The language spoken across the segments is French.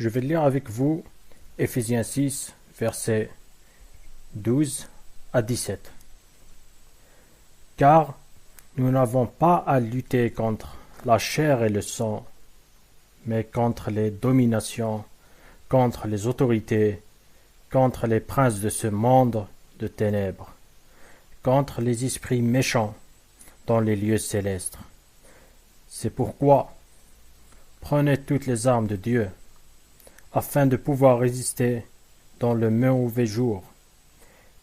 Je vais lire avec vous Éphésiens 6, versets 12 à 17. Car nous n'avons pas à lutter contre la chair et le sang, mais contre les dominations, contre les autorités, contre les princes de ce monde de ténèbres, contre les esprits méchants dans les lieux célestes. C'est pourquoi prenez toutes les armes de Dieu, afin de pouvoir résister dans le mauvais jour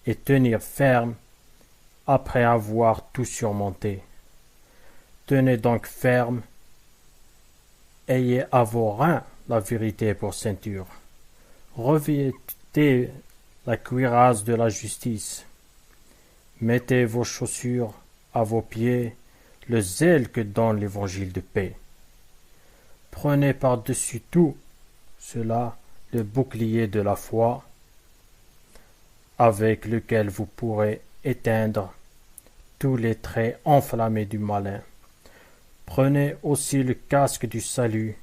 et tenir ferme après avoir tout surmonté. Tenez donc ferme, ayez à vos reins la vérité pour ceinture. Revêtez la cuirasse de la justice. Mettez vos chaussures à vos pieds, le zèle que donne l'évangile de paix. Prenez par-dessus tout cela le bouclier de la foi, avec lequel vous pourrez éteindre tous les traits enflammés du malin. Prenez aussi le casque du salut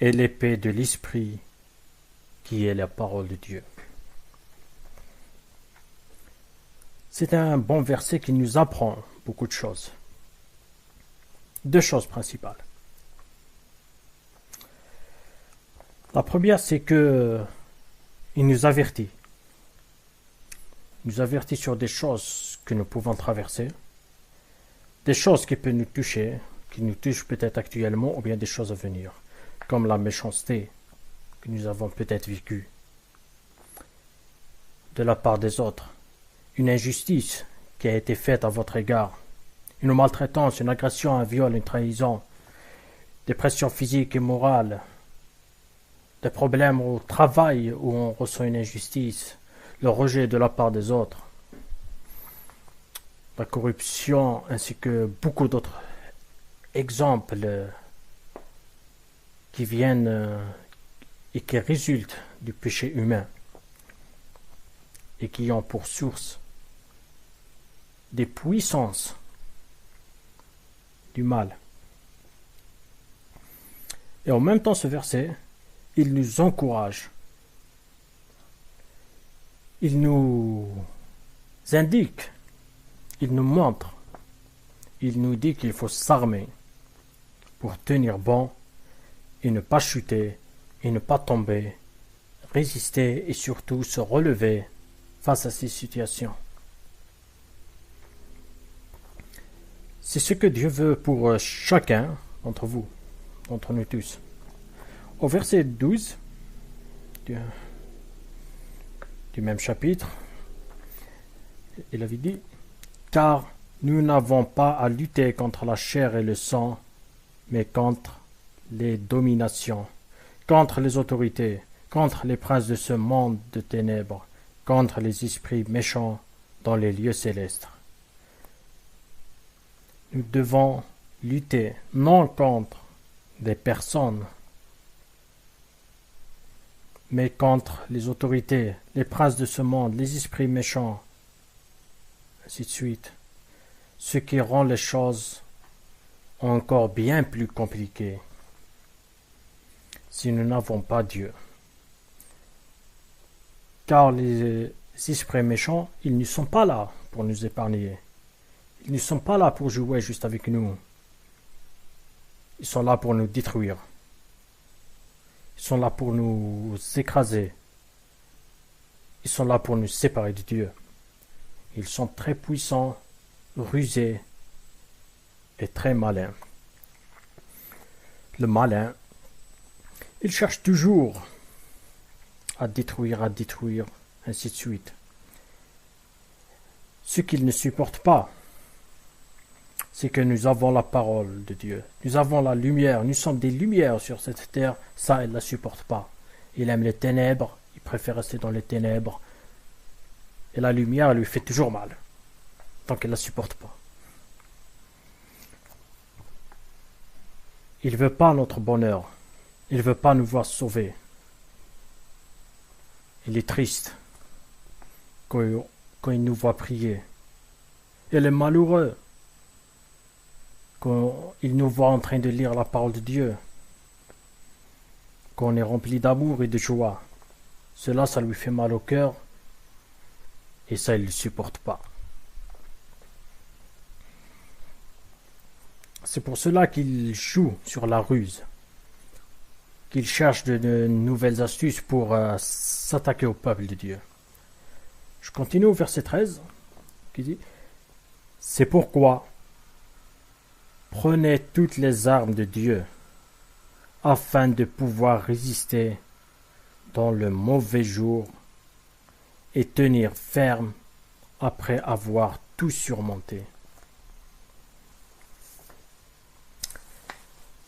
et l'épée de l'esprit, qui est la parole de Dieu. C'est un bon verset qui nous apprend beaucoup de choses. Deux choses principales. La première, c'est que il nous avertit. Il nous avertit sur des choses que nous pouvons traverser, des choses qui peuvent nous toucher, qui nous touchent peut-être actuellement, ou bien des choses à venir, comme la méchanceté que nous avons peut-être vécue de la part des autres, une injustice qui a été faite à votre égard, une maltraitance, une agression, un viol, une trahison, des pressions physiques et morales, des problèmes au travail où on ressent une injustice, le rejet de la part des autres, la corruption, ainsi que beaucoup d'autres exemples qui viennent et qui résultent du péché humain et qui ont pour source des puissances du mal. Et en même temps, ce verset, il nous encourage. Il nous indique, il nous montre, il nous dit qu'il faut s'armer pour tenir bon et ne pas chuter et ne pas tomber, résister et surtout se relever face à ces situations. C'est ce que Dieu veut pour chacun d'entre vous, d'entre nous tous. Au verset 12 du même chapitre, il avait dit « Car nous n'avons pas à lutter contre la chair et le sang, mais contre les dominations, contre les autorités, contre les princes de ce monde de ténèbres, contre les esprits méchants dans les lieux célestes. » Nous devons lutter non contre des personnes, mais contre les autorités, les princes de ce monde, les esprits méchants, ainsi de suite, ce qui rend les choses encore bien plus compliquées si nous n'avons pas Dieu. Car les esprits méchants, ils ne sont pas là pour nous épargner. Ils ne sont pas là pour jouer juste avec nous. Ils sont là pour nous détruire. Ils sont là pour nous écraser. Ils sont là pour nous séparer de Dieu. Ils sont très puissants, rusés et très malins. Le malin, il cherche toujours à détruire, ainsi de suite. Ce qu'il ne supporte pas, c'est que nous avons la parole de Dieu. Nous avons la lumière. Nous sommes des lumières sur cette terre. Ça, il ne la supporte pas. Il aime les ténèbres. Il préfère rester dans les ténèbres. Et la lumière, elle lui fait toujours mal. Donc, il ne la supporte pas. Il ne veut pas notre bonheur. Il ne veut pas nous voir sauvés. Il est triste quand il nous voit prier. Il est malheureux quand il nous voit en train de lire la parole de Dieu, qu'on est rempli d'amour et de joie. Cela, ça lui fait mal au cœur et ça, il ne le supporte pas. C'est pour cela qu'il joue sur la ruse, qu'il cherche de nouvelles astuces pour s'attaquer au peuple de Dieu. Je continue au verset 13, qui dit « C'est pourquoi prenez toutes les armes de Dieu, afin de pouvoir résister dans le mauvais jour et tenir ferme après avoir tout surmonté. »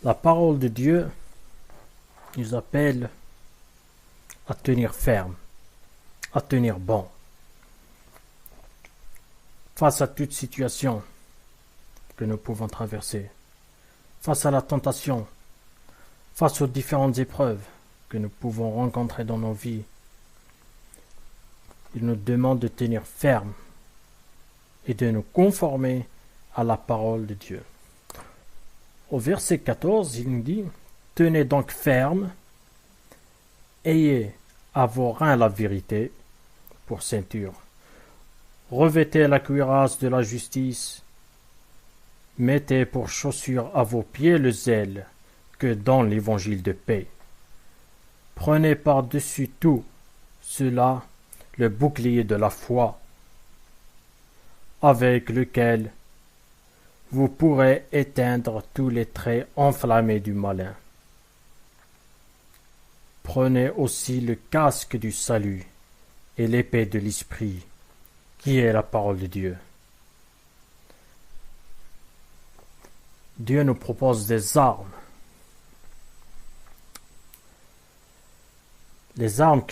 La parole de Dieu nous appelle à tenir ferme, à tenir bon. Face à toute situation que nous pouvons traverser, face à la tentation, face aux différentes épreuves que nous pouvons rencontrer dans nos vies, il nous demande de tenir ferme et de nous conformer à la parole de Dieu. Au verset 14, il nous dit « Tenez donc ferme, ayez à vos reins la vérité pour ceinture, revêtez la cuirasse de la justice, mettez pour chaussure à vos pieds le zèle que donne l'évangile de paix. Prenez par-dessus tout cela le bouclier de la foi, avec lequel vous pourrez éteindre tous les traits enflammés du malin. Prenez aussi le casque du salut et l'épée de l'esprit, qui est la parole de Dieu. » Dieu nous propose des armes. Les armes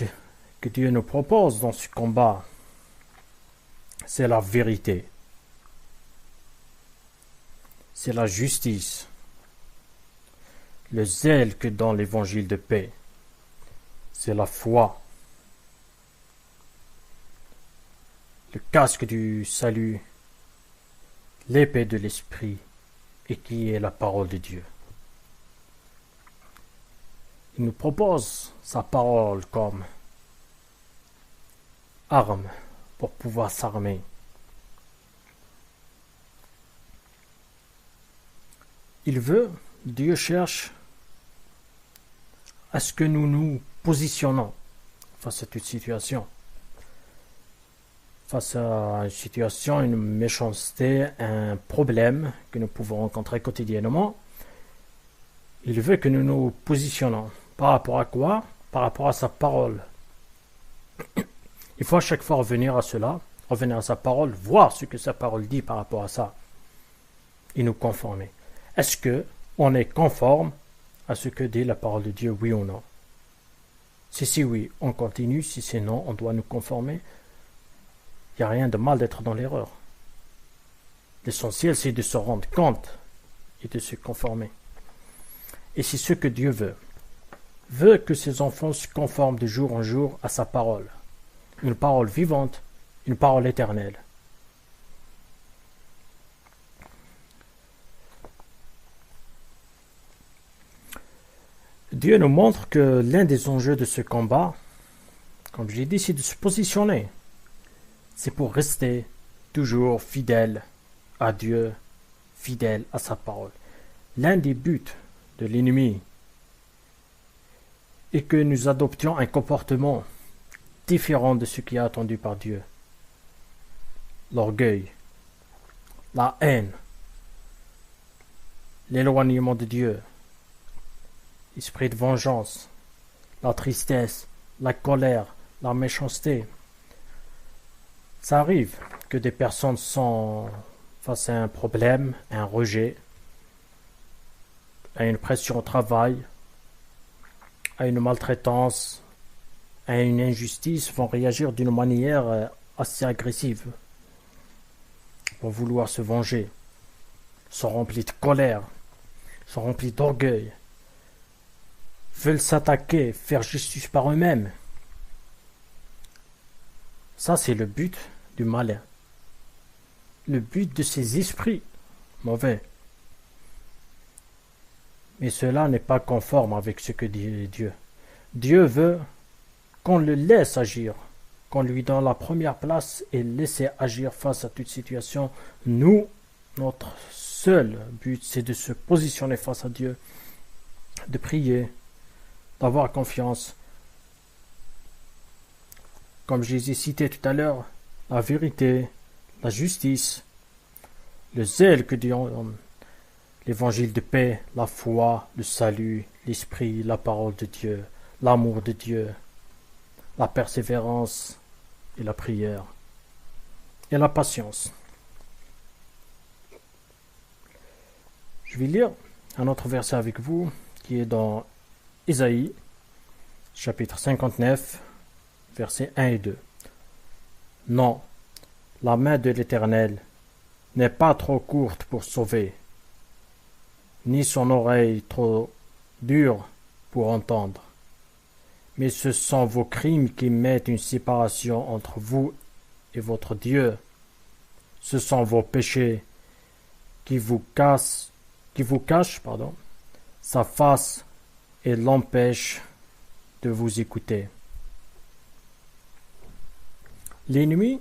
que Dieu nous propose dans ce combat, c'est la vérité. C'est la justice, le zèle que donne l'évangile de paix, c'est la foi, le casque du salut, l'épée de l'esprit, et qui est la parole de Dieu. Il nous propose sa parole comme arme pour pouvoir s'armer. Il veut, Dieu cherche à ce que nous nous positionnons face à toute situation. Face à une situation, une méchanceté, un problème que nous pouvons rencontrer quotidiennement, il veut que nous nous positionnons. Par rapport à quoi? Par rapport à sa parole. Il faut à chaque fois revenir à cela, revenir à sa parole, voir ce que sa parole dit par rapport à ça, et nous conformer. Est-ce que on est conforme à ce que dit la parole de Dieu, oui ou non? Si oui, on continue. Si c'est non, on doit nous conformer. Il n'y a rien de mal d'être dans l'erreur. L'essentiel, c'est de se rendre compte et de se conformer. Et c'est ce que Dieu veut que ses enfants se conforment de jour en jour à sa parole. Une parole vivante, une parole éternelle. Dieu nous montre que l'un des enjeux de ce combat, comme je l'ai dit, c'est de se positionner. C'est pour rester toujours fidèle à Dieu, fidèle à sa parole. L'un des buts de l'ennemi est que nous adoptions un comportement différent de ce qui est attendu par Dieu. L'orgueil, la haine, l'éloignement de Dieu, l'esprit de vengeance, la tristesse, la colère, la méchanceté. Ça arrive que des personnes sont face à un problème, un rejet, à une pression au travail, à une maltraitance, à une injustice, vont réagir d'une manière assez agressive, vont vouloir se venger, sont remplis de colère, sont remplis d'orgueil, veulent s'attaquer, faire justice par eux-mêmes. Ça, c'est le but du malin. Le but de ces esprits mauvais. Mais cela n'est pas conforme avec ce que dit Dieu. Dieu veut qu'on le laisse agir, qu'on lui donne la première place et laisser agir face à toute situation. Nous, notre seul but, c'est de se positionner face à Dieu, de prier, d'avoir confiance. Comme je les ai cités tout à l'heure, la vérité, la justice, le zèle que Dieu donne, l'évangile de paix, la foi, le salut, l'esprit, la parole de Dieu, l'amour de Dieu, la persévérance et la prière et la patience. Je vais lire un autre verset avec vous qui est dans Ésaïe, chapitre 59, versets 1 et 2. Non, la main de l'Éternel n'est pas trop courte pour sauver, ni son oreille trop dure pour entendre. Mais ce sont vos crimes qui mettent une séparation entre vous et votre Dieu. Ce sont vos péchés qui vous cachent sa face et l'empêchent de vous écouter. L'ennemi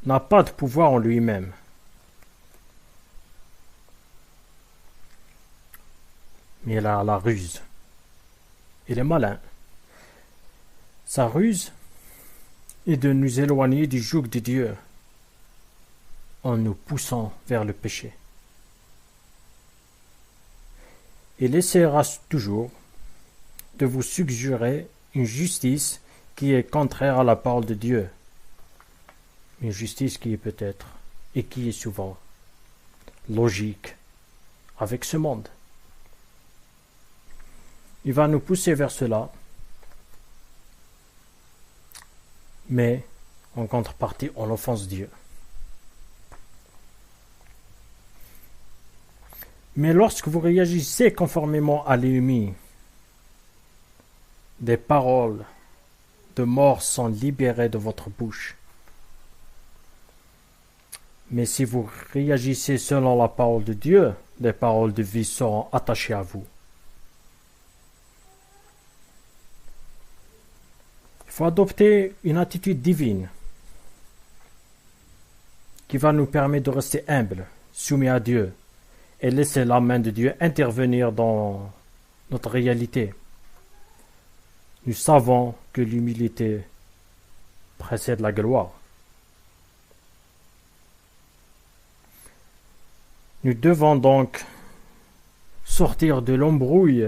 n'a pas de pouvoir en lui-même. Mais il a la ruse. Il est malin. Sa ruse est de nous éloigner du joug de Dieu en nous poussant vers le péché. Il essaiera toujours de vous suggérer une justice qui est contraire à la parole de Dieu. Une justice qui est peut-être et qui est souvent logique avec ce monde. Il va nous pousser vers cela, mais en contrepartie, on offense Dieu. Mais lorsque vous réagissez conformément à l'ennemi, des paroles de mort sont libérées de votre bouche. Mais si vous réagissez selon la parole de Dieu, les paroles de vie seront attachées à vous. Il faut adopter une attitude divine qui va nous permettre de rester humbles, soumis à Dieu et laisser la main de Dieu intervenir dans notre réalité. Nous savons que l'humilité précède la gloire. Nous devons donc sortir de l'embrouille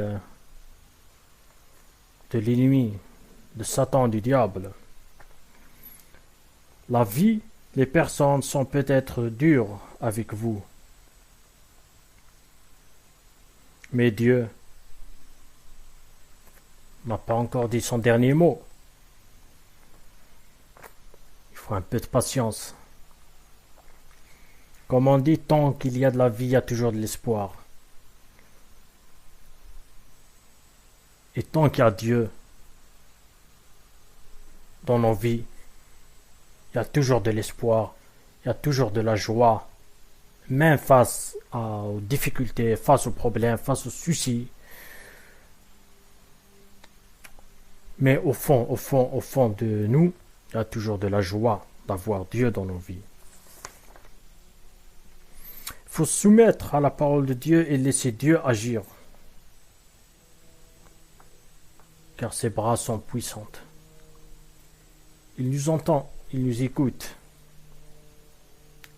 de l'ennemi, de Satan, du diable. La vie, les personnes sont peut-être dures avec vous. Mais Dieu n'a pas encore dit son dernier mot. Il faut un peu de patience. Comme on dit, tant qu'il y a de la vie, il y a toujours de l'espoir. Et tant qu'il y a Dieu dans nos vies, il y a toujours de l'espoir, il y a toujours de la joie, même face aux difficultés, face aux problèmes, face aux soucis. Mais au fond de nous, il y a toujours de la joie d'avoir Dieu dans nos vies. Il faut soumettre à la parole de Dieu et laisser Dieu agir, car ses bras sont puissants. Il nous entend, il nous écoute,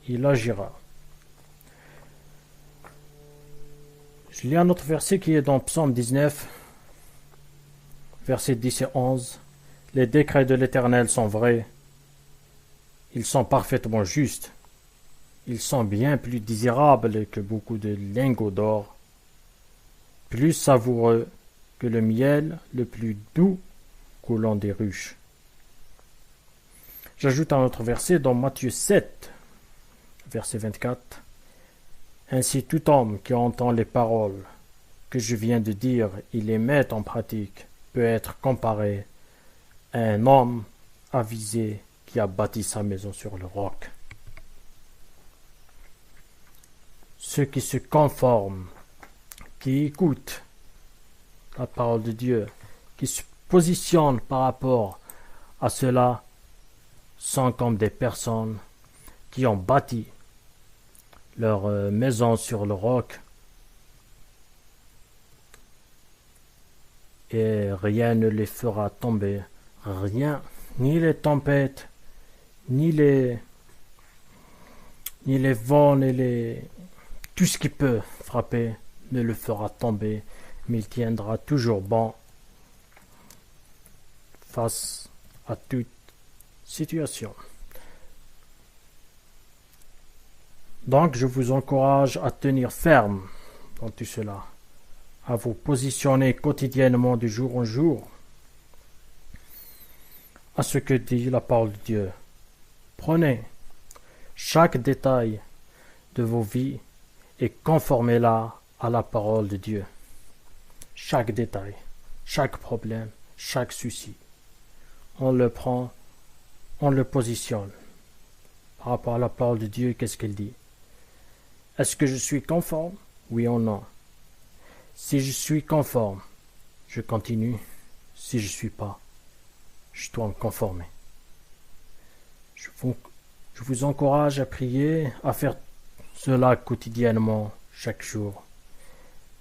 il agira. Je lis un autre verset qui est dans Psaume 19, versets 10 et 11. Les décrets de l'Éternel sont vrais, ils sont parfaitement justes. Ils sont bien plus désirables que beaucoup de lingots d'or, plus savoureux que le miel le plus doux coulant des ruches. J'ajoute un autre verset dans Matthieu 7, verset 24. Ainsi tout homme qui entend les paroles que je viens de dire et les met en pratique peut être comparé à un homme avisé qui a bâti sa maison sur le roc. Ceux qui se conforment, qui écoutent la parole de Dieu, qui se positionnent par rapport à cela sont comme des personnes qui ont bâti leur maison sur le roc et rien ne les fera tomber. Rien, ni les tempêtes, ni les vents, tout ce qui peut frapper ne le fera tomber, mais il tiendra toujours bon face à toute situation. Donc je vous encourage à tenir ferme dans tout cela, à vous positionner quotidiennement de jour en jour à ce que dit la parole de Dieu. Prenez chaque détail de vos vies et conformez-la à la parole de Dieu. Chaque détail, chaque problème, chaque souci. On le prend, on le positionne. Par rapport à la parole de Dieu, qu'est-ce qu'il dit? Est-ce que je suis conforme? Oui ou non? Si je suis conforme, je continue. Si je ne suis pas, je dois me conformer. Je vous encourage à prier, à faire cela quotidiennement, chaque jour.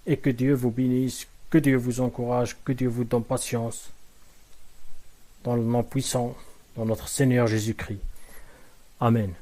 Et que Dieu vous bénisse, que Dieu vous encourage, que Dieu vous donne patience. Dans le nom puissant, dans notre Seigneur Jésus-Christ. Amen.